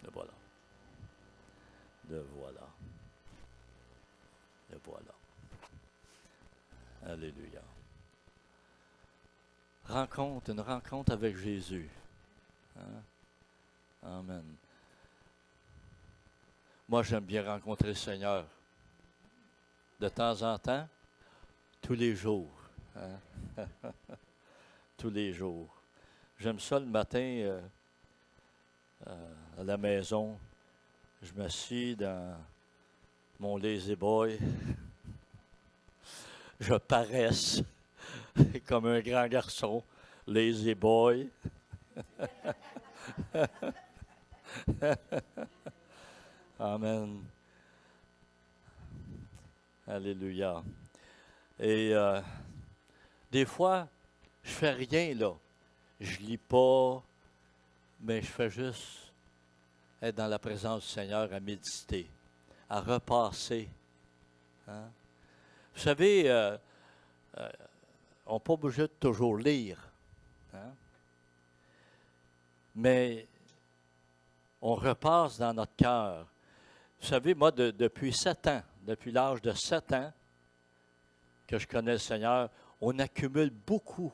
Le voilà. Le voilà. Le voilà. Alléluia. Une rencontre avec Jésus. Hein? Amen. Moi, j'aime bien rencontrer le Seigneur. De temps en temps, tous les jours. Hein? Tous les jours. J'aime ça le matin à la maison. Je m'assis dans mon lazy boy. Je paresse comme un grand garçon. Lazy boy. Amen. Alléluia. Et des fois, je fais rien là. Je lis pas, mais je fais juste être dans la présence du Seigneur à méditer, à repasser. Hein? Vous savez, on n'est pas obligé de toujours lire. Hein? Mais on repasse dans notre cœur. Vous savez, moi, depuis 7 ans, depuis l'âge de 7 ans que je connais le Seigneur, on accumule beaucoup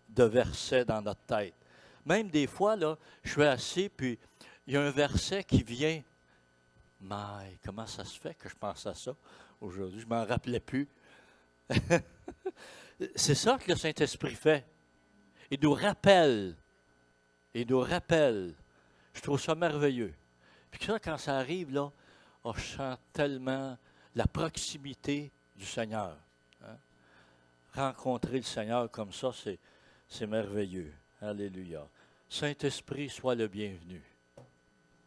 de versets dans notre tête. Même des fois, là, je suis assis, puis il y a un verset qui vient. Mais comment ça se fait que je pense à ça aujourd'hui? Je ne m'en rappelais plus. C'est ça que le Saint-Esprit fait. Il nous rappelle. Il nous rappelle. Je trouve ça merveilleux. Puis ça, quand ça arrive, là, oh, je sens tellement la proximité du Seigneur. Hein? Rencontrer le Seigneur comme ça, c'est merveilleux. Alléluia. Saint-Esprit, sois le bienvenu.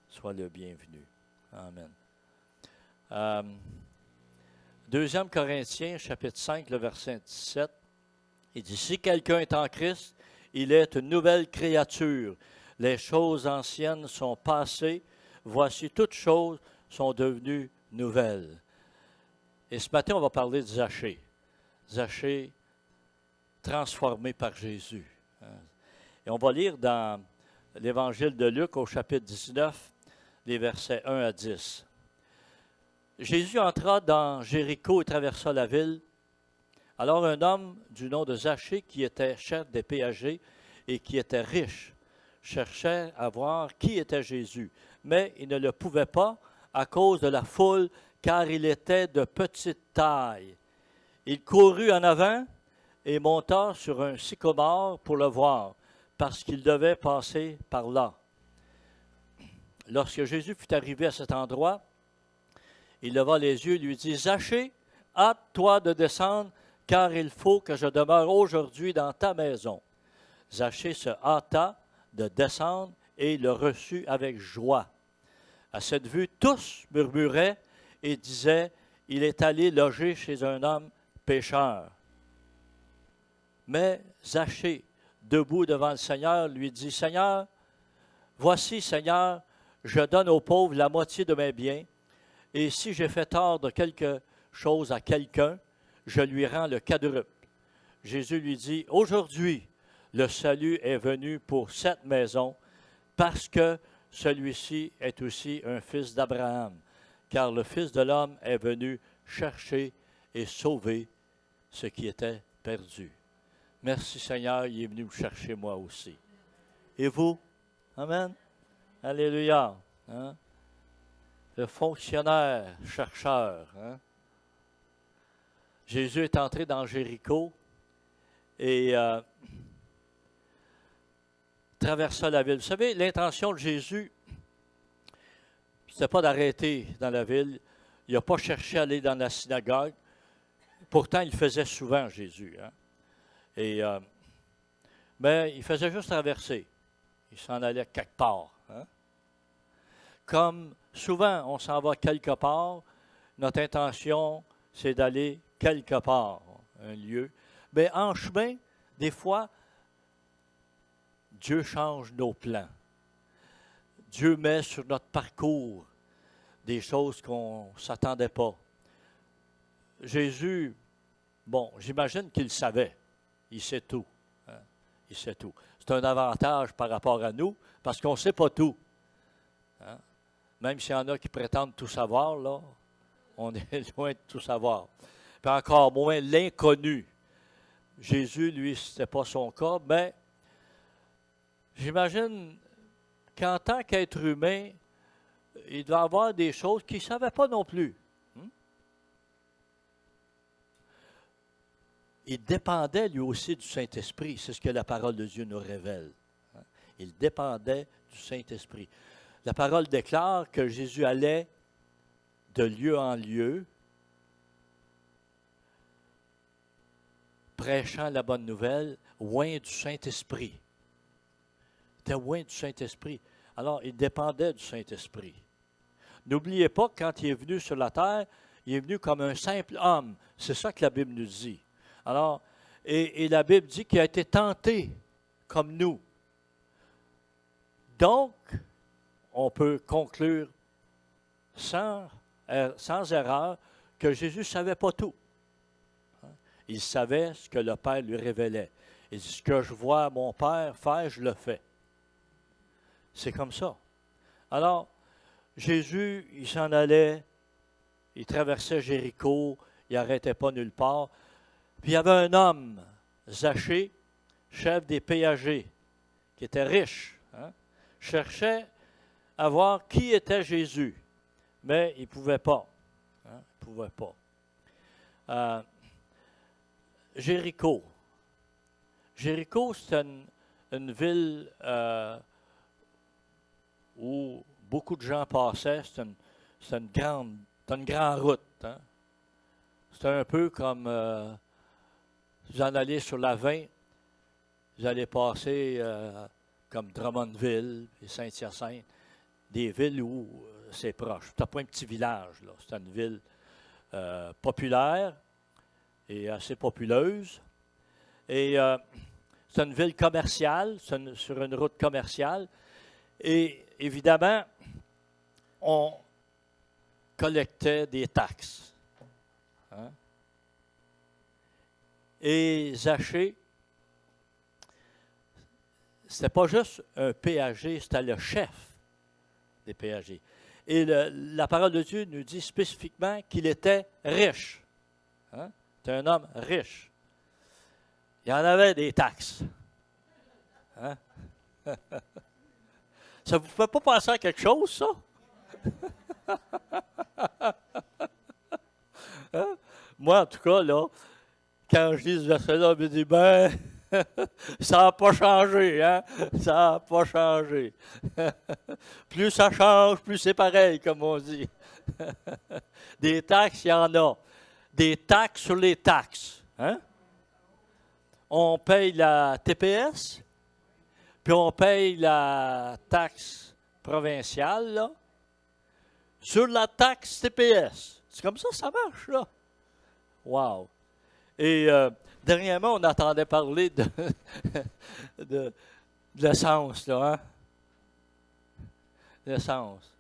Sois le bienvenu. Amen. 2 Corinthiens, chapitre 5, le verset 17, il dit, « Si quelqu'un est en Christ, il est une nouvelle créature. Les choses anciennes sont passées. Voici, toutes choses sont devenues nouvelles. » Et ce matin, on va parler de Zachée. Zachée, transformé par Jésus. Et on va lire dans l'Évangile de Luc, au chapitre 19, les versets 1 à 10. Jésus entra dans Jéricho et traversa la ville. Alors un homme du nom de Zachée, qui était chef des péagers et qui était riche, cherchait à voir qui était Jésus, mais il ne le pouvait pas à cause de la foule, car il était de petite taille. Il courut en avant et monta sur un sycomore pour le voir, parce qu'il devait passer par là. Lorsque Jésus fut arrivé à cet endroit, il leva les yeux et lui dit, « Zachée, hâte-toi de descendre, car il faut que je demeure aujourd'hui dans ta maison. » Zachée se hâta de descendre et le reçut avec joie. À cette vue, tous murmuraient et disaient, « Il est allé loger chez un homme pécheur. » Mais Zachée, debout devant le Seigneur, lui dit, « Seigneur, voici, Seigneur, je donne aux pauvres la moitié de mes biens, et si j'ai fait tort de quelque chose à quelqu'un, je lui rends le quadruple. » Jésus lui dit, « Aujourd'hui, le salut est venu pour cette maison, parce que celui-ci est aussi un fils d'Abraham, car le Fils de l'homme est venu chercher et sauver ce qui était perdu. » Merci Seigneur, il est venu me chercher moi aussi. Et vous? Amen. Alléluia. Hein? Le fonctionnaire, chercheur. Hein? Jésus est entré dans Jéricho et traversa la ville. Vous savez, l'intention de Jésus, ce n'était pas d'arrêter dans la ville. Il n'a pas cherché à aller dans la synagogue. Pourtant, il le faisait souvent, Jésus. Hein? Mais il faisait juste traverser. Il s'en allait quelque part. Hein? Comme souvent, on s'en va quelque part, notre intention, c'est d'aller quelque part, un lieu. Mais en chemin, des fois, Dieu change nos plans. Dieu met sur notre parcours des choses qu'on ne s'attendait pas. Jésus, bon, j'imagine qu'il savait. Il sait tout. Hein? Il sait tout. C'est un avantage par rapport à nous, parce qu'on ne sait pas tout. Hein? Même s'il y en a qui prétendent tout savoir, là, on est loin de tout savoir. Puis encore moins l'inconnu. Jésus, lui, ce n'était pas son cas, mais j'imagine qu'en tant qu'être humain, il doit avoir des choses qu'il ne savait pas non plus. Il dépendait lui aussi du Saint-Esprit. C'est ce que la parole de Dieu nous révèle. Il dépendait du Saint-Esprit. La parole déclare que Jésus allait de lieu en lieu, prêchant la bonne nouvelle, loin du Saint-Esprit. Il était loin du Saint-Esprit. Alors, il dépendait du Saint-Esprit. N'oubliez pas que quand il est venu sur la terre, il est venu comme un simple homme. C'est ça que la Bible nous dit. Alors, et la Bible dit qu'il a été tenté comme nous. Donc, on peut conclure sans erreur que Jésus ne savait pas tout. Il savait ce que le Père lui révélait. Il dit, ce que je vois mon Père faire, je le fais. C'est comme ça. Alors, Jésus, il s'en allait, il traversait Jéricho, il n'arrêtait pas nulle part. Puis il y avait un homme, Zachée, chef des péagers, qui était riche, cherchait à voir qui était Jésus, mais il ne pouvait pas. Il ne pouvait pas. Jéricho. Jéricho, c'est une ville où beaucoup de gens passaient. C'est une grande route. Hein? C'est un peu comme vous en allez sur la 20, vous allez passer comme Drummondville et Saint-Hyacinthe, des villes où c'est proche. Ce n'est pas un petit village, là. C'est une ville populaire et assez populeuse. Et c'est une ville commerciale, sur une route commerciale. Et évidemment, on collectait des taxes. Hein? Et Zachée, ce n'était pas juste un péager, c'était le chef des péagers. Et la parole de Dieu nous dit spécifiquement qu'il était riche. Hein? C'était un homme riche. Il y en avait des taxes. Hein? Ça ne vous fait pas penser à quelque chose, ça? Hein? Moi, en tout cas, là, quand je lis ce verset-là, je me dis, ben, ça n'a pas changé, hein? Ça n'a pas changé. Plus ça change, plus c'est pareil, comme on dit. Des taxes, il y en a. Des taxes sur les taxes. Hein? On paye la TPS, puis on paye la taxe provinciale, là, sur la taxe TPS. C'est comme ça marche, là. Wow! Et dernièrement, on entendait parler de l'essence, là, hein? L'essence.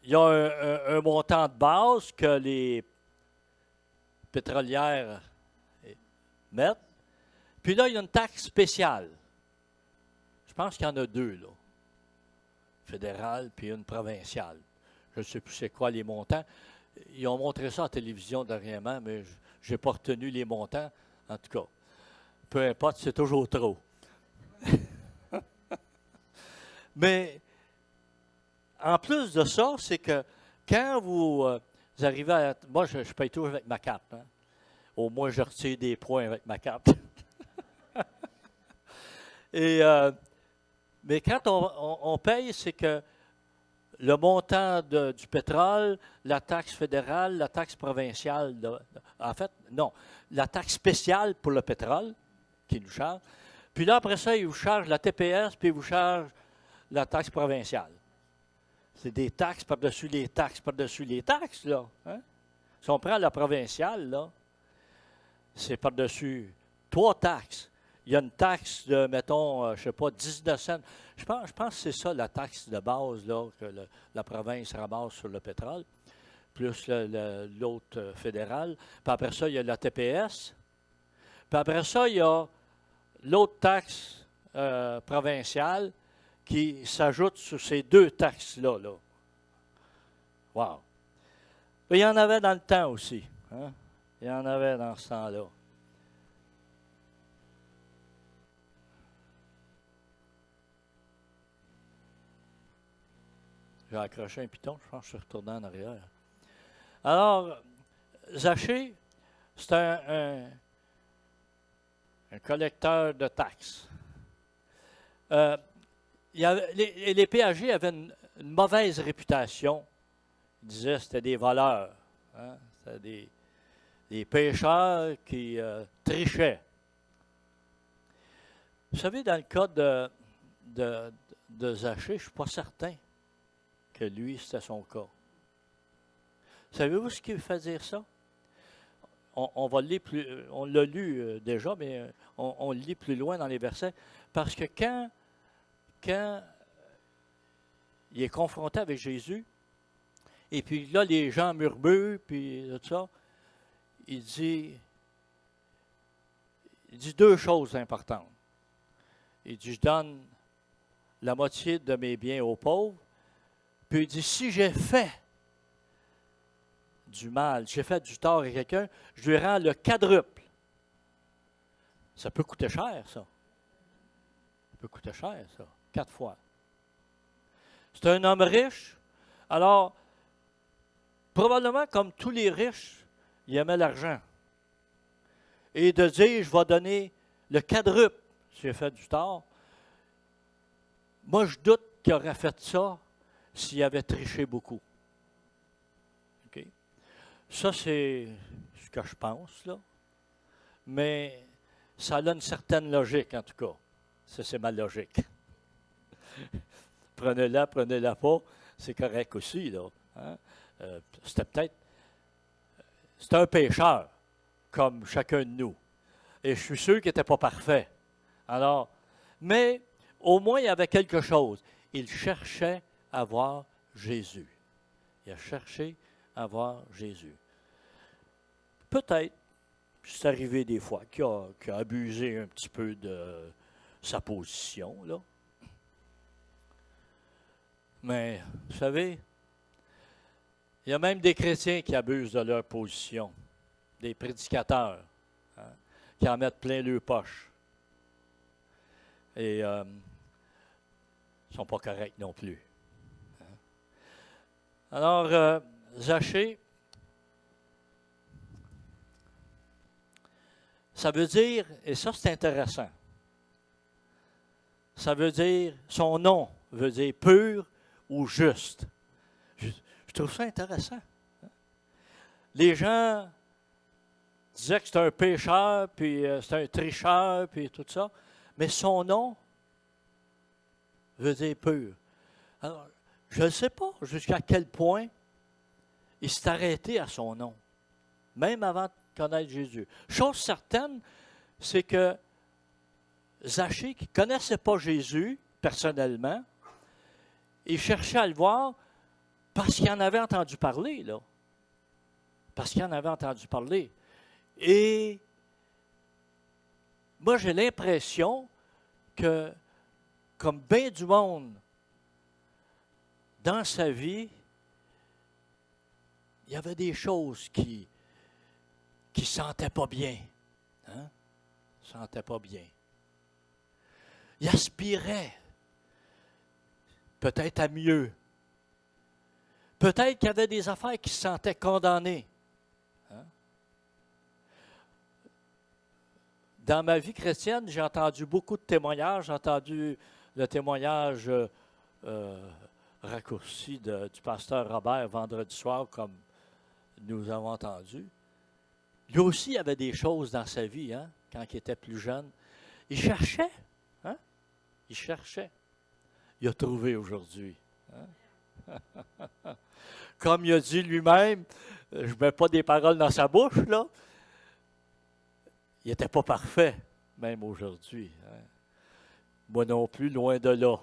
Il y a un montant de base que les pétrolières mettent. Puis là, il y a une taxe spéciale. Je pense qu'il y en a deux, là. Fédérale puis une provinciale. Je ne sais plus c'est quoi les montants. Ils ont montré ça en télévision dernièrement, mais je n'ai pas retenu les montants. En tout cas, peu importe, c'est toujours trop. Mais en plus de ça, c'est que quand vous arrivez à... Moi, je paye toujours avec ma carte. Hein? Au moins, je retire des points avec ma carte. Et, mais quand on paye, c'est que le montant du pétrole, la taxe fédérale, la taxe provinciale, en fait, non, la taxe spéciale pour le pétrole, qui nous charge, puis là, après ça, ils vous chargent la TPS, puis ils vous chargent la taxe provinciale. C'est des taxes par-dessus les taxes, par-dessus les taxes, là. Hein? Si on prend la provinciale, là, c'est par-dessus 3 taxes. Il y a une taxe de, mettons, je ne sais pas, 19 cents. Je pense que c'est ça la taxe de base là, que la province ramasse sur le pétrole, plus l'autre fédéral. Puis après ça, il y a la TPS. Puis après ça, il y a l'autre taxe provinciale qui s'ajoutent sur ces deux taxes-là. Là. Wow! Il y en avait dans le temps aussi. Hein? Il y en avait dans ce temps-là. J'ai accroché un piton, je pense que je suis retourné en arrière. Alors, Zachée, c'est un collecteur de taxes. Les péagers avaient une mauvaise réputation. Ils disaient que c'était des voleurs. Hein? C'était des pécheurs qui trichaient. Vous savez, dans le cas de Zachée, je ne suis pas certain que lui, c'était son cas. Savez-vous ce qui fait dire ça? On l'a lu déjà, mais on le lit plus loin dans les versets. Parce que quand il est confronté avec Jésus, et puis là, les gens murmurent, puis tout ça, il dit deux choses importantes. Il dit, je donne la moitié de mes biens aux pauvres, puis il dit, si j'ai fait du mal, j'ai fait du tort à quelqu'un, je lui rends le quadruple. Ça peut coûter cher, ça. Ça peut coûter cher, ça. 4 fois. C'est un homme riche. Alors, probablement, comme tous les riches, il aimait l'argent. Et de dire, je vais donner le quadruple si j'ai fait du tort. Moi, je doute qu'il aurait fait ça s'il avait triché beaucoup. OK? Ça, c'est ce que je pense, là. Mais ça a une certaine logique, en tout cas. Ça, c'est ma logique. Prenez-la pas, c'est correct aussi, là. Hein? C'est un pécheur, comme chacun de nous. Et je suis sûr qu'il n'était pas parfait. Alors, mais au moins, il y avait quelque chose. Il cherchait à voir Jésus. Il a cherché à voir Jésus. Peut-être, c'est arrivé des fois, qu'il a abusé un petit peu de sa position, là. Mais, vous savez, il y a même des chrétiens qui abusent de leur position, des prédicateurs, hein, qui en mettent plein leurs poches. Et ils ne sont pas corrects non plus. Hein. Alors, Zachée, ça veut dire, et ça c'est intéressant, ça veut dire, son nom veut dire pur ou juste. Je trouve ça intéressant. Les gens disaient que c'était un pécheur, puis c'était un tricheur, puis tout ça, mais son nom veut dire pur. Alors, je ne sais pas jusqu'à quel point il s'est arrêté à son nom, même avant de connaître Jésus. Chose certaine, c'est que Zachée, qui ne connaissait pas Jésus personnellement, il cherchait à le voir parce qu'il en avait entendu parler, là. Parce qu'il en avait entendu parler. Et moi, j'ai l'impression que, comme bien du monde dans sa vie, il y avait des choses qui ne sentaient pas bien. Hein? Ne sentaient pas bien. Il aspirait peut-être à mieux. Peut-être qu'il y avait des affaires qui se sentaient condamnées. Hein? Dans ma vie chrétienne, j'ai entendu beaucoup de témoignages. J'ai entendu le témoignage raccourci du pasteur Robert vendredi soir, comme nous avons entendu. Lui aussi, il avait des choses dans sa vie, hein, quand il était plus jeune. Il cherchait. Hein? Il cherchait. Il a trouvé aujourd'hui. Hein? Comme il a dit lui-même, je ne mets pas des paroles dans sa bouche, là. Il n'était pas parfait, même aujourd'hui. Hein? Moi non plus, loin de là.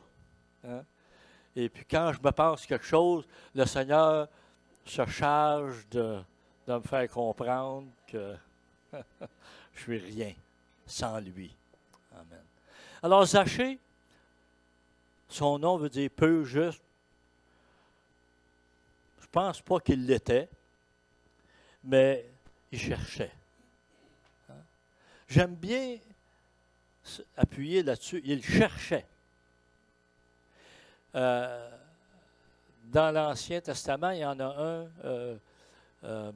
Hein? Et puis quand je me pense quelque chose, le Seigneur se charge de me faire comprendre que je suis rien sans lui. Amen. Alors Zachée, son nom veut dire peu juste. Je ne pense pas qu'il l'était, mais il cherchait. Hein? J'aime bien appuyer là-dessus. Il cherchait. Dans l'Ancien Testament, il y en a un, je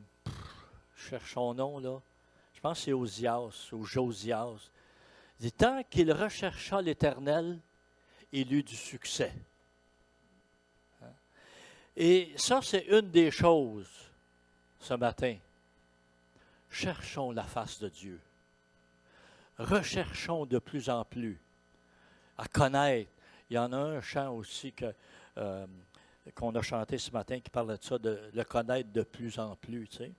cherche son nom là, je pense que c'est Osias ou Josias. Il dit, tant qu'il rechercha l'Éternel, il eut du succès. Et ça, c'est une des choses ce matin. Cherchons la face de Dieu. Recherchons de plus en plus à connaître. Il y en a un chant aussi qu'on a chanté ce matin qui parlait de ça, de le connaître de plus en plus. Tu sais.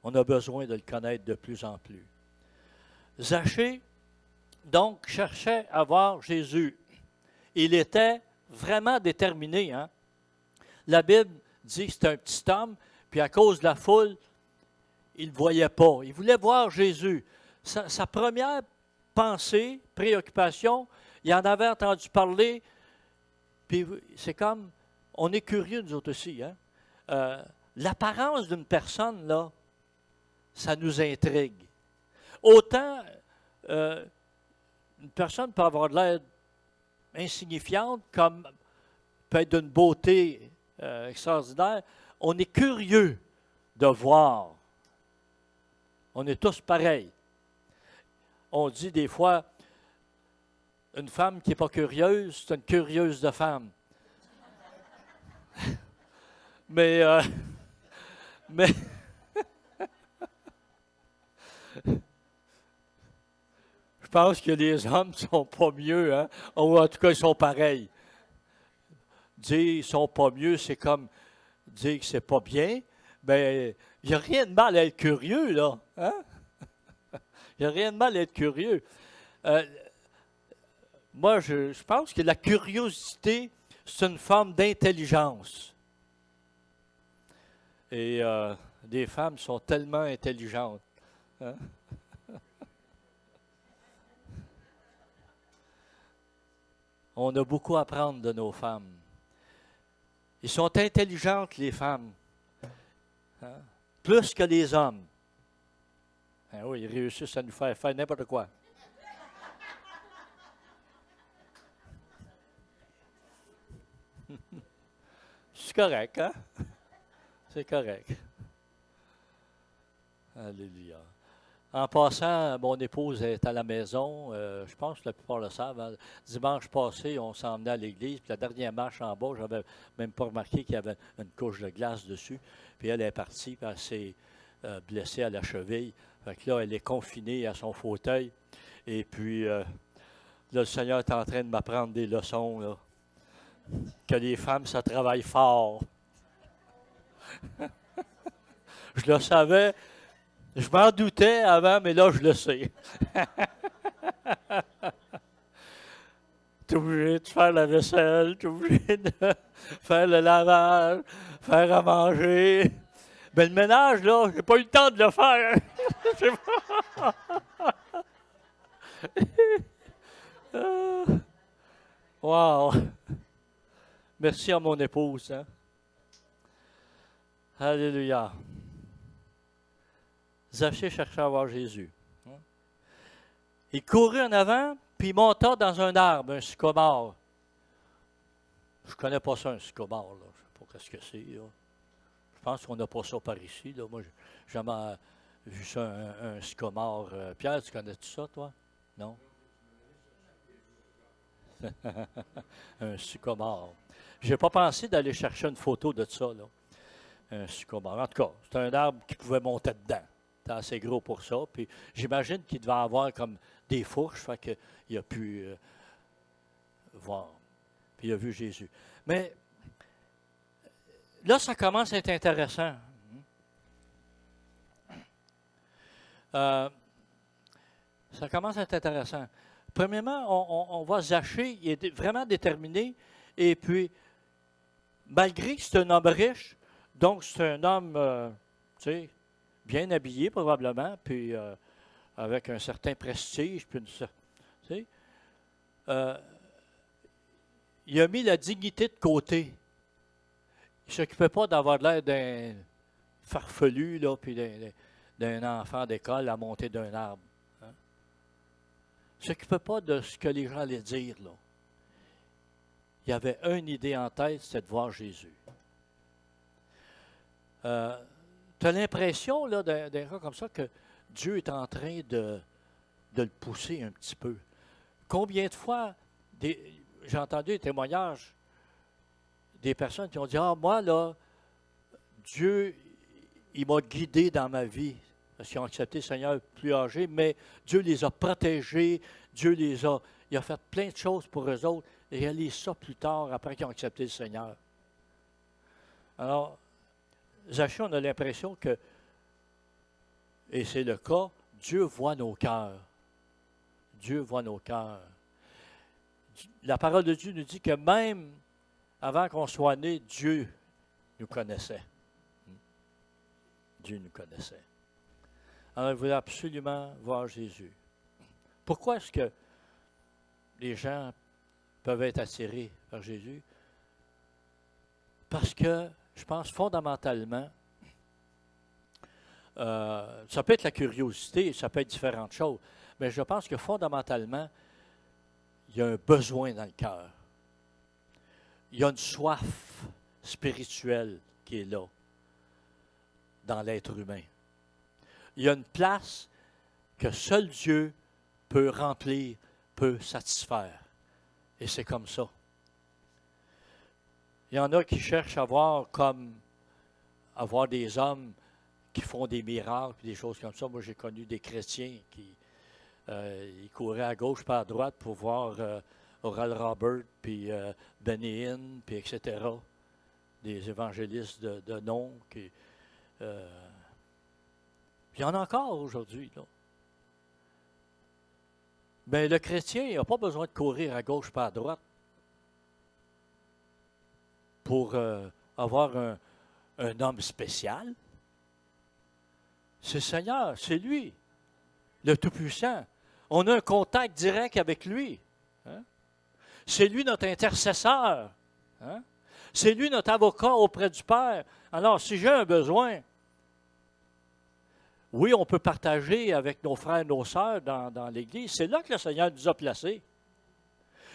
On a besoin de le connaître de plus en plus. Zachée, donc, cherchait à voir Jésus. Il était vraiment déterminé. Hein? La Bible dit que c'est un petit homme, puis à cause de la foule, il ne voyait pas. Il voulait voir Jésus. Sa première pensée, préoccupation, il en avait entendu parler, puis c'est comme, on est curieux nous autres aussi. Hein? L'apparence d'une personne, là, ça nous intrigue. Autant une personne peut avoir de l'air insignifiante, comme peut être d'une beauté extraordinaire. On est curieux de voir. On est tous pareils. On dit des fois, une femme qui n'est pas curieuse, c'est une curieuse de femme. mais je pense que les hommes ne sont pas mieux, hein? Ou en tout cas, ils sont pareils. Dire qu'ils ne sont pas mieux, c'est comme dire que c'est pas bien. Bien, il n'y a rien de mal à être curieux, là. Hein? Il n'y a rien de mal à être curieux. Moi, je pense que la curiosité, c'est une forme d'intelligence. Et des femmes sont tellement intelligentes. Hein? On a beaucoup à apprendre de nos femmes. Ils sont intelligentes, les femmes. Hein? Plus que les hommes. Hein, oui, ils réussissent à nous faire n'importe quoi. C'est correct, hein? C'est correct. Alléluia. En passant, mon épouse est à la maison. Je pense que la plupart le savent. Hein. Dimanche passé, on s'en emmenait à l'église. Puis la dernière marche en bas, je n'avais même pas remarqué qu'il y avait une couche de glace dessus. Puis elle est partie, puis elle s'est blessée à la cheville. Fait que là, elle est confinée à son fauteuil. Et puis, là, le Seigneur est en train de m'apprendre des leçons. Là, que les femmes, ça travaille fort. Je le savais. Je m'en doutais avant, mais là, je le sais. Tu es obligé de faire la vaisselle, tu es obligé de faire le lavage, faire à manger. Mais le ménage, là, j'ai pas eu le temps de le faire. Wow! Merci à mon épouse. Hein? Alléluia. Zachée cherchait à voir Jésus. Il courut en avant, puis il monta dans un arbre, un sycomore. Je ne connais pas ça, un sycomore. Là. Je ne sais pas ce que c'est. Là. Je pense qu'on n'a pas ça par ici. Là. Moi, j'ai jamais vu ça, un sycomore. Pierre, tu connais-tu ça, toi? Non? Un sycomore. Je n'ai pas pensé d'aller chercher une photo de ça. Là. Un sycomore. En tout cas, c'est un arbre qui pouvait monter dedans. C'était assez gros pour ça. Puis j'imagine qu'il devait avoir comme des fourches, fait qu'il a pu voir. Puis il a vu Jésus. Mais là, ça commence à être intéressant. Ça commence à être intéressant. Premièrement, on voit Zachée, il est vraiment déterminé. Et puis, malgré que c'est un homme riche, donc c'est un homme, tu sais, bien habillé probablement, puis avec un certain prestige, puis il il a mis la dignité de côté. Il ne s'occupait pas d'avoir l'air d'un farfelu, là, puis d'un enfant d'école à monter d'un arbre. Hein. Il ne s'occupait pas de ce que les gens allaient dire, là. Il avait une idée en tête, c'était de voir Jésus. Tu as l'impression, là, d'un cas comme ça, que Dieu est en train de le pousser un petit peu. Combien de fois, j'ai entendu des témoignages des personnes qui ont dit, « Ah, moi, là, Dieu, il m'a guidé dans ma vie. » Parce qu'ils ont accepté le Seigneur plus âgé, mais Dieu les a protégés, il a fait plein de choses pour eux autres. Ils réalisent ça plus tard, après qu'ils ont accepté le Seigneur. Alors, Zachée, on a l'impression que, et c'est le cas, Dieu voit nos cœurs. Dieu voit nos cœurs. La parole de Dieu nous dit que même avant qu'on soit né, Dieu nous connaissait. Dieu nous connaissait. Alors, il voulait absolument voir Jésus. Pourquoi est-ce que les gens peuvent être attirés par Jésus? Parce que, je pense fondamentalement, ça peut être la curiosité, ça peut être différentes choses, mais je pense que fondamentalement, il y a un besoin dans le cœur. Il y a une soif spirituelle qui est là, dans l'être humain. Il y a une place que seul Dieu peut remplir, peut satisfaire. Et c'est comme ça. Il y en a qui cherchent à voir des hommes qui font des miracles, des choses comme ça. Moi, j'ai connu des chrétiens qui ils couraient à gauche pas à droite pour voir Oral Roberts, puis Benny Hinn, puis etc. Des évangélistes de nom. Il y en a encore aujourd'hui, là. Mais le chrétien, il n'a pas besoin de courir à gauche pas à droite pour avoir un homme spécial. C'est le Seigneur, c'est lui, le Tout-Puissant. On a un contact direct avec lui. Hein? C'est lui notre intercesseur. Hein? C'est lui notre avocat auprès du Père. Alors, si j'ai un besoin, oui, on peut partager avec nos frères et nos sœurs dans l'Église. C'est là que le Seigneur nous a placés.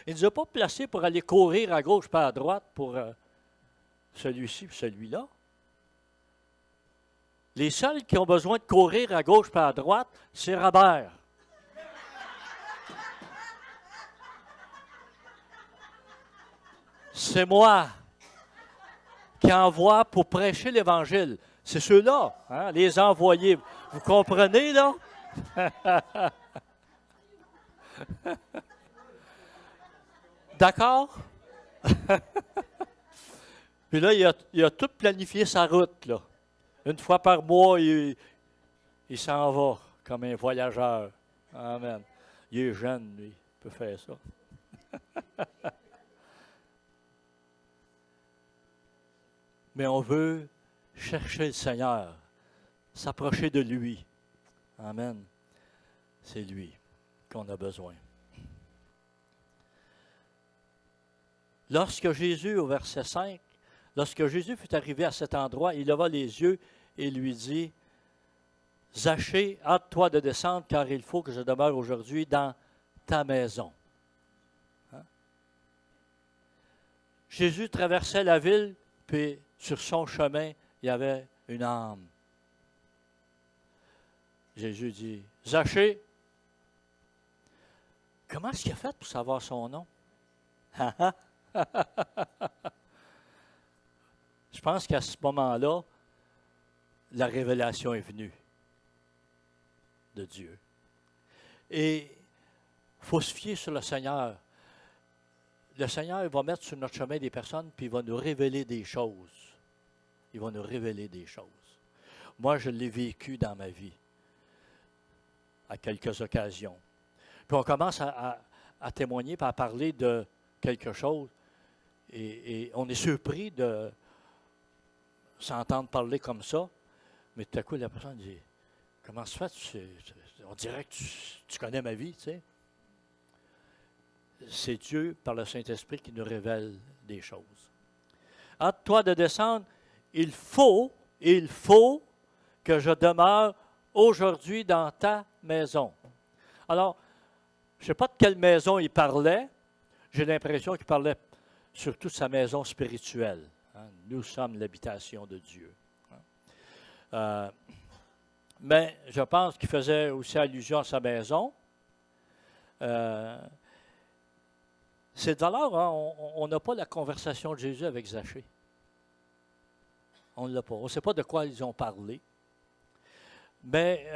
Il ne nous a pas placés pour aller courir à gauche pas à droite pour celui-ci et celui-là. Les seuls qui ont besoin de courir à gauche pas à droite, c'est Robert. C'est moi qui envoie pour prêcher l'Évangile. C'est ceux-là, hein, les envoyés. Vous comprenez, là? D'accord? Puis là, il a tout planifié sa route, là. Une fois par mois, il s'en va comme un voyageur. Amen. Il est jeune, lui. Il peut faire ça. Mais on veut chercher le Seigneur, s'approcher de lui. Amen. C'est lui qu'on a besoin. Lorsque Jésus, au verset 5, lorsque Jésus fut arrivé à cet endroit, il leva les yeux et lui dit, « Zachée, hâte-toi de descendre, car il faut que je demeure aujourd'hui dans ta maison. Hein? » Jésus traversait la ville, puis sur son chemin, il y avait une âme. Jésus dit, « Zachée, comment est-ce qu'il a fait pour savoir son nom? » Je pense qu'à ce moment-là, la révélation est venue de Dieu. Et il faut se fier sur le Seigneur. Le Seigneur il va mettre sur notre chemin des personnes, puis il va nous révéler des choses. Il va nous révéler des choses. Moi, je l'ai vécu dans ma vie, à quelques occasions. Puis on commence à témoigner, puis à parler de quelque chose, et on est surpris de s'entendre parler comme ça, mais tout à coup, la personne dit, « Comment se fait? On dirait que tu connais ma vie, tu sais. » c'est Dieu, par le Saint-Esprit, qui nous révèle des choses. Hâte-toi de descendre. Il faut que je demeure aujourd'hui dans ta maison. Alors, je ne sais pas de quelle maison il parlait. J'ai l'impression qu'il parlait surtout de sa maison spirituelle. Hein. Nous sommes l'habitation de Dieu. Mais je pense qu'il faisait aussi allusion à sa maison. C'est de valeur, hein? On n'a pas la conversation de Jésus avec Zachée. On ne l'a pas. On ne sait pas de quoi ils ont parlé. Mais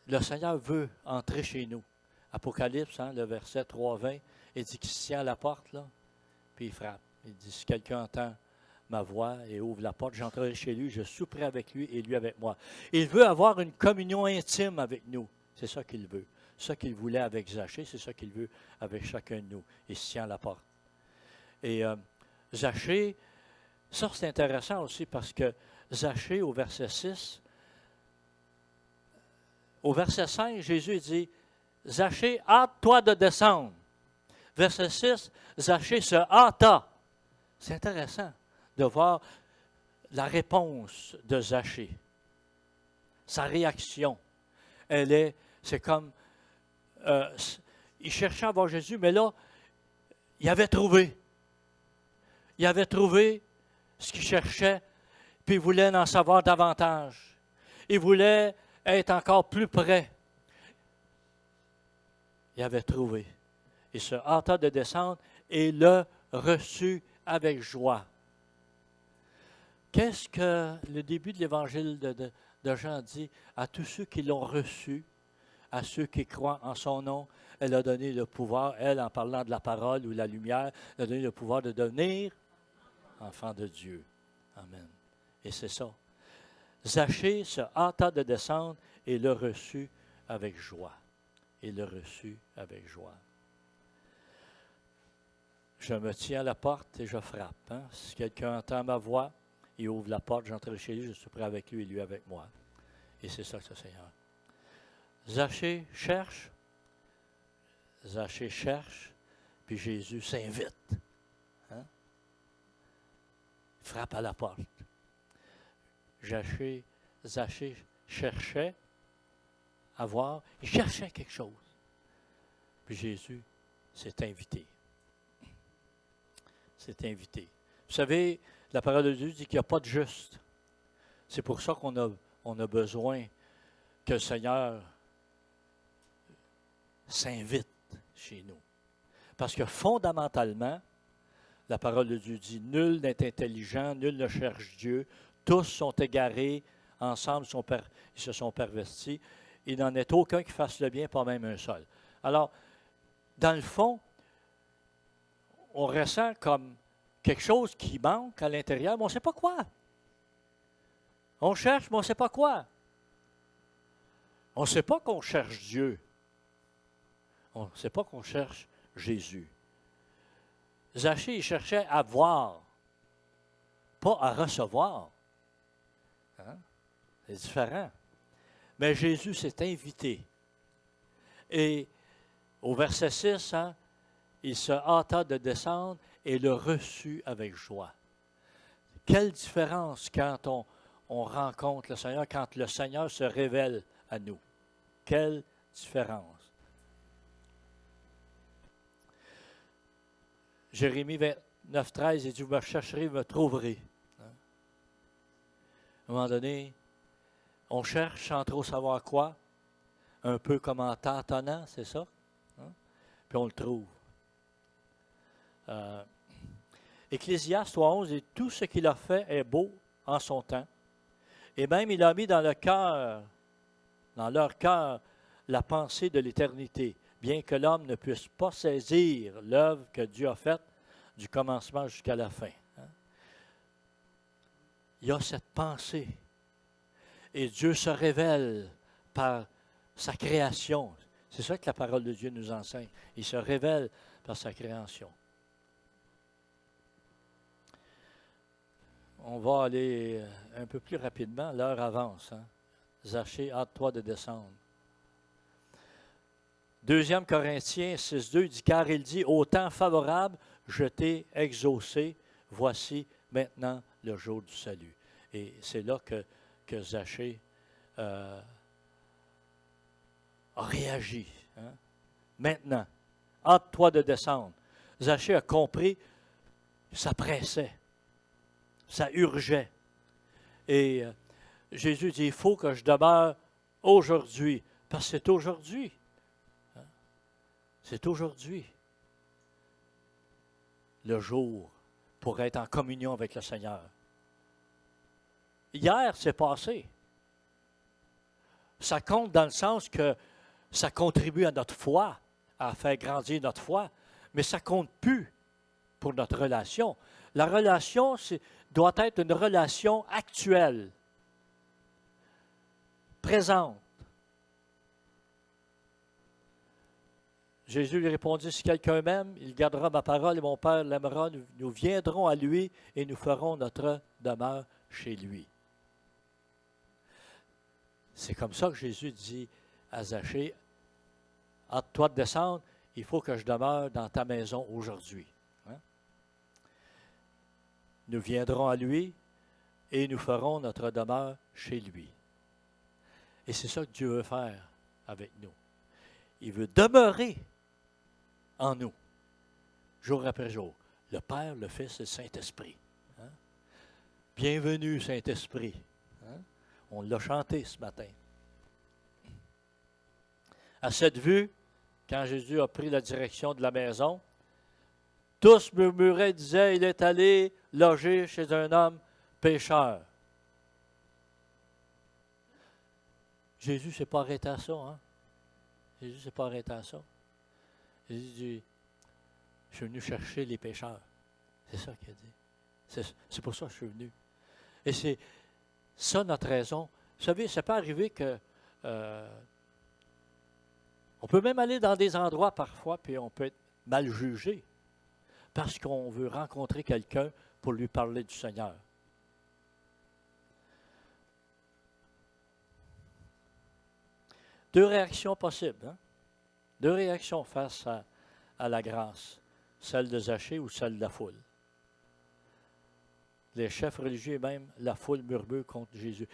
le Seigneur veut entrer chez nous. Apocalypse, hein, le verset 3:20, il dit qu'il se tient à la porte, là, puis il frappe. Il dit, si quelqu'un entend ma voix et ouvre la porte, j'entrerai chez lui, je souperai avec lui et lui avec moi. Il veut avoir une communion intime avec nous. C'est ça qu'il veut. C'est ça qu'il voulait avec Zachée, c'est ça qu'il veut avec chacun de nous. Il se tient à la porte. Et Zachée, ça c'est intéressant aussi parce que Zachée, au verset 6, au verset 5, Jésus dit, Zachée, hâte-toi de descendre. Verset 6, Zachée se hâta. C'est intéressant de voir la réponse de Zachée. Sa réaction, c'est comme, il cherchait à voir Jésus, mais là, il avait trouvé. Il avait trouvé ce qu'il cherchait, puis il voulait en savoir davantage. Il voulait être encore plus près. Il avait trouvé. Il se hâta de descendre et le reçut avec joie. Qu'est-ce que le début de l'évangile de Jean dit? À tous ceux qui l'ont reçu, à ceux qui croient en son nom, elle a donné le pouvoir, elle, en parlant de la parole ou la lumière, elle a donné le pouvoir de devenir enfant de Dieu. Amen. Et c'est ça. Zachée se hâta de descendre et le reçut avec joie. Et le reçut avec joie. Je me tiens à la porte et je frappe. Hein? Si quelqu'un entend ma voix, il ouvre la porte, j'entrerai chez lui, je suis prêt avec lui et lui avec moi. Et c'est ça que le Seigneur. Zachée cherche, puis Jésus s'invite. Hein? Il frappe à la porte. Zachée cherchait à voir, il cherchait quelque chose. Puis Jésus s'est invité. C'est invité. Vous savez, la parole de Dieu dit qu'il n'y a pas de juste. C'est pour ça qu'on a besoin que le Seigneur s'invite chez nous. Parce que fondamentalement, la parole de Dieu dit, nul n'est intelligent, nul ne cherche Dieu, tous sont égarés, ensemble ils se sont pervertis. Il n'en est aucun qui fasse le bien, pas même un seul. Alors, dans le fond, on ressent comme quelque chose qui manque à l'intérieur, mais on ne sait pas quoi. On cherche, mais on ne sait pas quoi. On ne sait pas qu'on cherche Dieu. On ne sait pas qu'on cherche Jésus. Zachée, il cherchait à voir, pas à recevoir. Hein? C'est différent. Mais Jésus s'est invité. Et au verset 6, hein, il se hâta de descendre et le reçut avec joie. Quelle différence quand on rencontre le Seigneur, quand le Seigneur se révèle à nous. Quelle différence. Jérémie 29, 13, il dit, vous me chercherez, vous me trouverez. Hein? À un moment donné, on cherche sans trop savoir quoi, un peu comme en tâtonnant, c'est ça? Hein? Puis on le trouve. Ecclésiaste 3:11, et tout ce qu'il a fait est beau en son temps. Et même il a mis dans leur cœur, la pensée de l'éternité, bien que l'homme ne puisse pas saisir l'œuvre que Dieu a faite du commencement jusqu'à la fin. Hein? Il y a cette pensée. Et Dieu se révèle par sa création. C'est ça que la parole de Dieu nous enseigne. Il se révèle par sa création. On va aller un peu plus rapidement. L'heure avance. Hein? Zachée, hâte-toi de descendre. 2 Corinthiens 6,2 dit, car il dit, au temps favorable, je t'ai exaucé, voici maintenant le jour du salut. Et c'est là que Zachée a réagi. Hein? Maintenant, hâte-toi de descendre. Zachée a compris que ça pressait, ça urgeait. Et Jésus dit, il faut que je demeure aujourd'hui, parce que c'est aujourd'hui. Hein? C'est aujourd'hui le jour pour être en communion avec le Seigneur. Hier, c'est passé. Ça compte dans le sens que ça contribue à notre foi, à faire grandir notre foi, mais ça ne compte plus pour notre relation. La relation doit être une relation actuelle, présente. Jésus lui répondit, si quelqu'un m'aime, il gardera ma parole et mon Père l'aimera. Nous viendrons à lui et nous ferons notre demeure chez lui. C'est comme ça que Jésus dit à Zachée, hâte-toi de descendre, il faut que je demeure dans ta maison aujourd'hui. Hein? Nous viendrons à lui et nous ferons notre demeure chez lui. Et c'est ça que Dieu veut faire avec nous. Il veut demeurer en nous, jour après jour. Le Père, le Fils et le Saint-Esprit. Hein? Bienvenue, Saint-Esprit. Hein? On l'a chanté ce matin. À cette vue, quand Jésus a pris la direction de la maison, tous murmuraient, disaient, il est allé loger chez un homme pécheur. Jésus ne s'est pas arrêté à ça. Hein? Jésus ne s'est pas arrêté à ça. Jésus dit, je suis venu chercher les pécheurs. C'est ça qu'il a dit. C'est pour ça que je suis venu. Et c'est ça notre raison. Vous savez, ça peut arriver que on peut même aller dans des endroits parfois, puis on peut être mal jugé parce qu'on veut rencontrer quelqu'un pour lui parler du Seigneur. Deux réactions possibles. Hein? Deux réactions face à la grâce. Celle de Zachée ou celle de la foule. Les chefs religieux et même la foule murmure contre Jésus.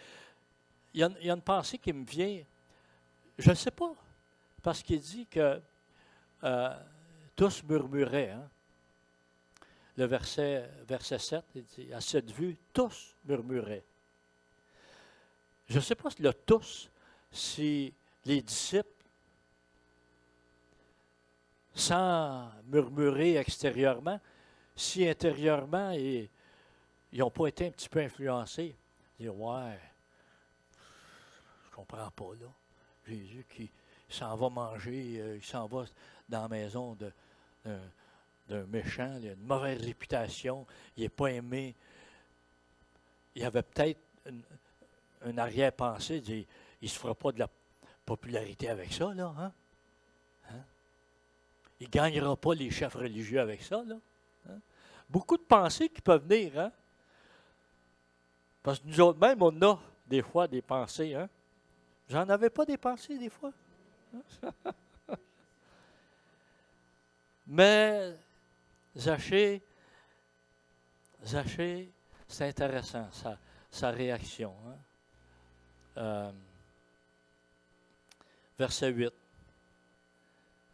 Il y a une pensée qui me vient, je ne sais pas, parce qu'il dit que tous murmuraient. Hein? Le verset 7, il dit, à cette vue, tous murmuraient. Je ne sais pas si le tous, si les disciples, sans murmurer extérieurement, si intérieurement, ils n'ont pas été un petit peu influencés. Ils disent, ouais, je ne comprends pas, là. Jésus qui s'en va manger, il s'en va dans la maison d'un méchant, il a une mauvaise réputation, il n'est pas aimé. Il y avait peut-être une arrière-pensée, il ne se fera pas de la popularité avec ça, là. Hein? Hein? Il ne gagnera pas les chefs religieux avec ça, là. Hein? Beaucoup de pensées qui peuvent venir, hein? Parce que nous autres même, on a des fois des pensées, hein? J'en avais pas des pensées des fois. Hein? Mais Zachée, c'est intéressant, sa réaction. Hein? Verset 8.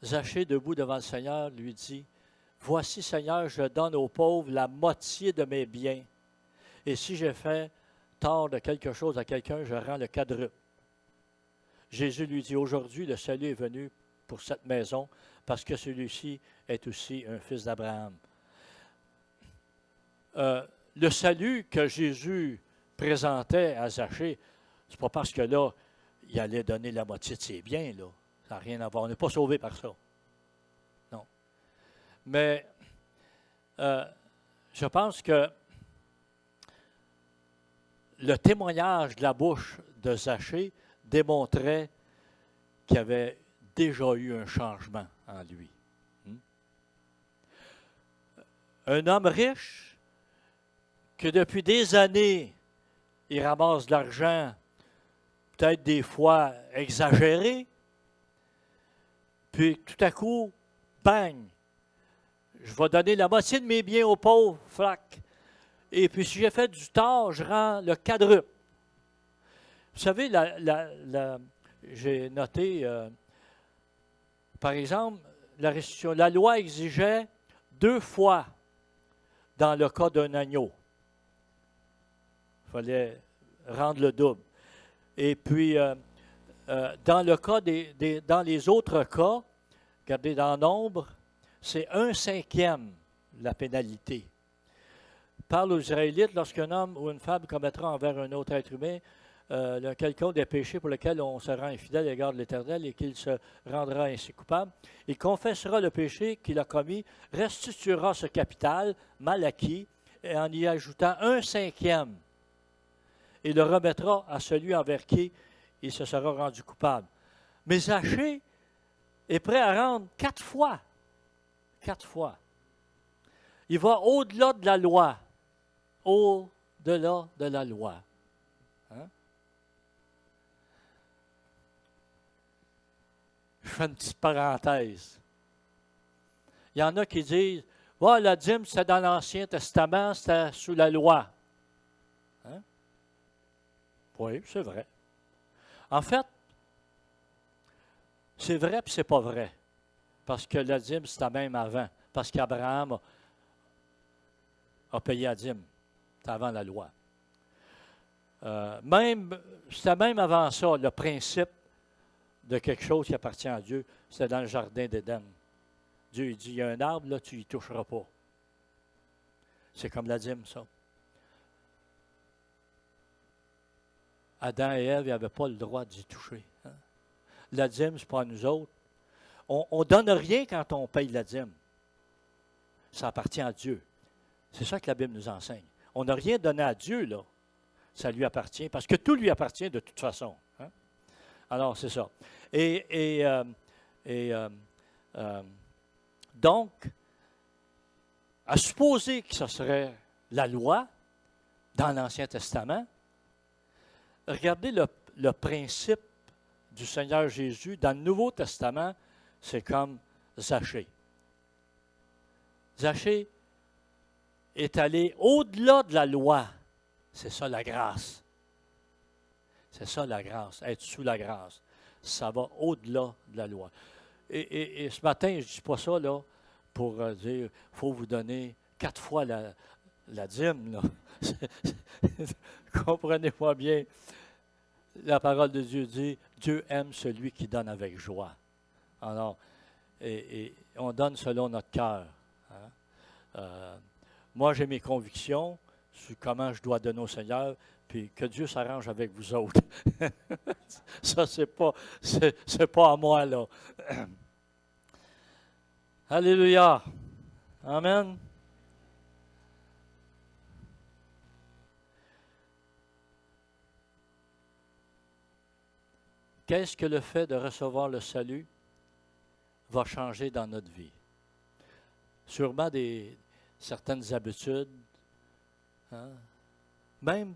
Zachée, debout devant le Seigneur, lui dit, « Voici, Seigneur, je donne aux pauvres la moitié de mes biens. Et si j'ai fait tort de quelque chose à quelqu'un, je rends le quadruple. » Jésus lui dit, « Aujourd'hui, le salut est venu pour cette maison, parce que celui-ci est aussi un fils d'Abraham. » Le salut que Jésus présentait à Zachée, ce n'est pas parce que là, il allait donner la moitié de ses biens, là. Ça n'a rien à voir. On n'est pas sauvé par ça. Non. Mais je pense que le témoignage de la bouche de Zachée démontrait qu'il y avait déjà eu un changement en lui. Un homme riche, que depuis des années, il ramasse de l'argent, peut-être des fois exagéré, Puis tout à coup, bang, je vais donner la moitié de mes biens aux pauvres, flac. Et puis si j'ai fait du tort, je rends le quadruple. Vous savez, j'ai noté, par exemple, la restitution. La loi exigeait 2 fois dans le cas d'un agneau. Il fallait rendre le double. Et puis, dans le cas dans les autres cas, regardez dans Nombre, c'est 1/5 la pénalité. Parle aux Israélites, lorsqu'un homme ou une femme commettra envers un autre être humain quelconque des péchés pour lesquels on se rend infidèle à l'égard de l'Éternel et qu'il se rendra ainsi coupable, il confessera le péché qu'il a commis, restituera ce capital mal acquis et en y ajoutant 1/5 et le remettra à celui envers qui il se sera rendu coupable. Mais Zachée est prêt à rendre 4 fois. 4 fois. Il va au-delà de la loi. Au-delà de la loi. Hein? Je fais une petite parenthèse. Il y en a qui disent, ouais, la dîme, c'était dans l'Ancien Testament, c'était sous la loi. Hein? Oui, c'est vrai. En fait, c'est vrai puis c'est pas vrai. Parce que la dîme, c'était même avant. Parce qu'Abraham a payé la dîme. C'était avant la loi. C'était même avant ça, le principe de quelque chose qui appartient à Dieu, c'était dans le jardin d'Éden. Dieu dit, il y a un arbre, là, tu n'y toucheras pas. C'est comme la dîme, ça. Adam et Ève n'avaient pas le droit d'y toucher. Hein? La dîme, ce n'est pas à nous autres. On ne donne rien quand on paye la dîme. Ça appartient à Dieu. C'est ça que la Bible nous enseigne. On n'a rien donné à Dieu, là. Ça lui appartient, parce que tout lui appartient de toute façon. Hein? Alors, c'est ça. Donc, à supposer que ce serait la loi dans l'Ancien Testament, regardez le principe du Seigneur Jésus. Dans le Nouveau Testament, c'est comme Zachée. Zachée est allé au-delà de la loi. C'est ça la grâce. C'est ça la grâce, être sous la grâce. Ça va au-delà de la loi. Et ce matin, je ne dis pas ça là, pour dire qu'il faut vous donner 4 fois la dîme. Là. Comprenez-moi bien. La parole de Dieu dit, Dieu aime celui qui donne avec joie. Alors, et on donne selon notre cœur. Hein? Moi, j'ai mes convictions sur comment je dois donner au Seigneur, puis que Dieu s'arrange avec vous autres. Ça, c'est pas à moi, là. Alléluia. Amen. Qu'est-ce que le fait de recevoir le salut va changer dans notre vie? Sûrement certaines habitudes, hein? Même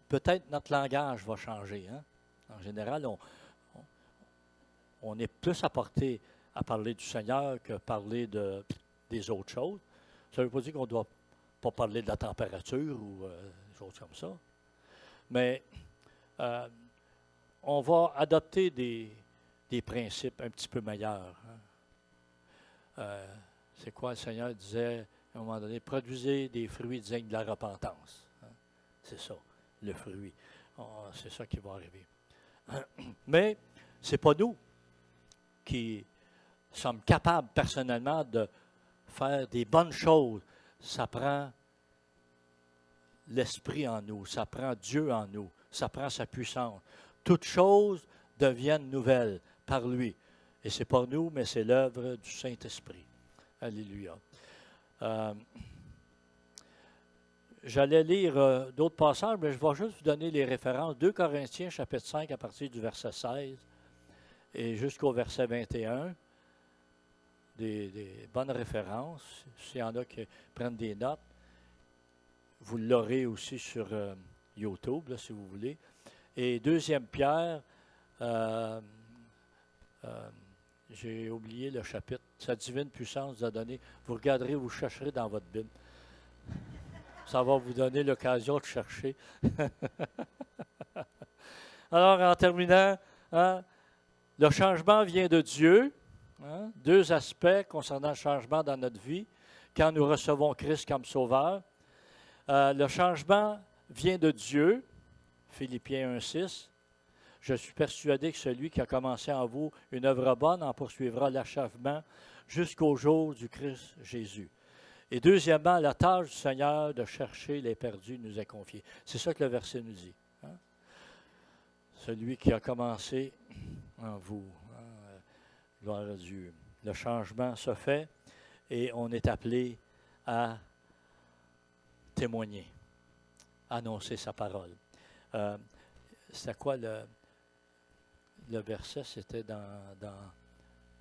peut-être notre langage va changer. Hein? En général, on est plus apporté à parler du Seigneur que parler des autres choses. Ça ne veut pas dire qu'on ne doit pas parler de la température ou des choses comme ça. Mais on va adopter des principes un petit peu meilleurs. Hein? C'est quoi le Seigneur disait à un moment donné? Produisez des fruits dignes de la repentance. Hein? C'est ça, le fruit. C'est ça qui va arriver. Mais ce n'est pas nous qui sommes capables personnellement de faire des bonnes choses. Ça prend l'Esprit en nous, ça prend Dieu en nous, ça prend sa puissance. Toutes choses deviennent nouvelles par lui. Et ce n'est pas nous, mais c'est l'œuvre du Saint-Esprit. Alléluia. J'allais lire d'autres passages, mais je vais juste vous donner les références. 2 Corinthiens, chapitre 5, à partir du verset 16 et jusqu'au verset 21. Des bonnes références. S'il y en a qui prennent des notes, vous l'aurez aussi sur YouTube, là, si vous voulez. Et 2 Pierre, J'ai oublié le chapitre. Sa divine puissance nous a donné. Vous regarderez, vous chercherez dans votre Bible. Ça va vous donner l'occasion de chercher. Alors, en terminant, hein, le changement vient de Dieu. Hein, deux aspects concernant le changement dans notre vie. Quand nous recevons Christ comme Sauveur, le changement vient de Dieu. Philippiens 1,6. Je suis persuadé que celui qui a commencé en vous une œuvre bonne en poursuivra l'achèvement jusqu'au jour du Christ Jésus. Et deuxièmement, la tâche du Seigneur de chercher les perdus nous est confiée. C'est ça que le verset nous dit. Hein? Celui qui a commencé en vous. Hein? Gloire à Dieu. Le changement se fait et on est appelé à témoigner, annoncer sa parole. C'était quoi le verset? C'était dans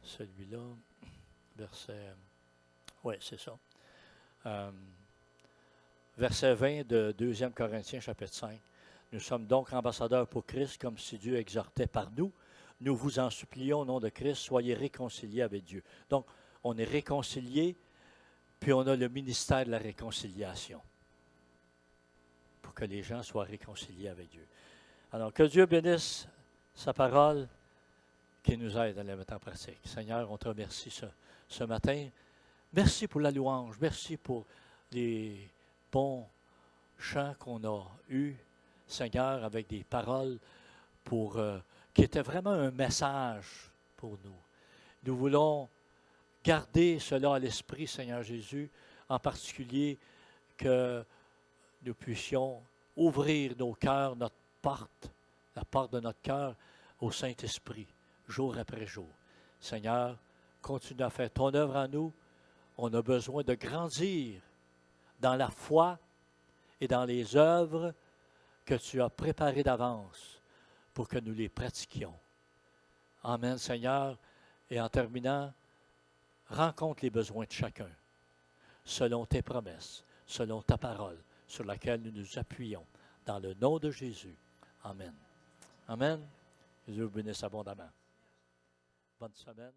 celui-là. Verset. Oui, c'est ça. Verset 20 de 2 Corinthiens, chapitre 5. Nous sommes donc ambassadeurs pour Christ, comme si Dieu exhortait par nous. Nous vous en supplions au nom de Christ, soyez réconciliés avec Dieu. Donc, on est réconciliés, puis on a le ministère de la réconciliation pour que les gens soient réconciliés avec Dieu. Alors, que Dieu bénisse sa parole qui nous aide à la mettre en pratique. Seigneur, on te remercie ce matin. Merci pour la louange. Merci pour les bons chants qu'on a eus, Seigneur, avec des paroles qui étaient vraiment un message pour nous. Nous voulons garder cela à l'esprit, Seigneur Jésus, en particulier que nous puissions ouvrir nos cœurs, notre porte, la porte de notre cœur au Saint-Esprit, jour après jour. Seigneur, continue à faire ton œuvre en nous. On a besoin de grandir dans la foi et dans les œuvres que tu as préparées d'avance pour que nous les pratiquions. Amen, Seigneur. Et en terminant, rencontre les besoins de chacun, selon tes promesses, selon ta parole, sur laquelle nous nous appuyons, dans le nom de Jésus. Amen. Amen. Dieu vous bénisse abondamment. Bonne semaine.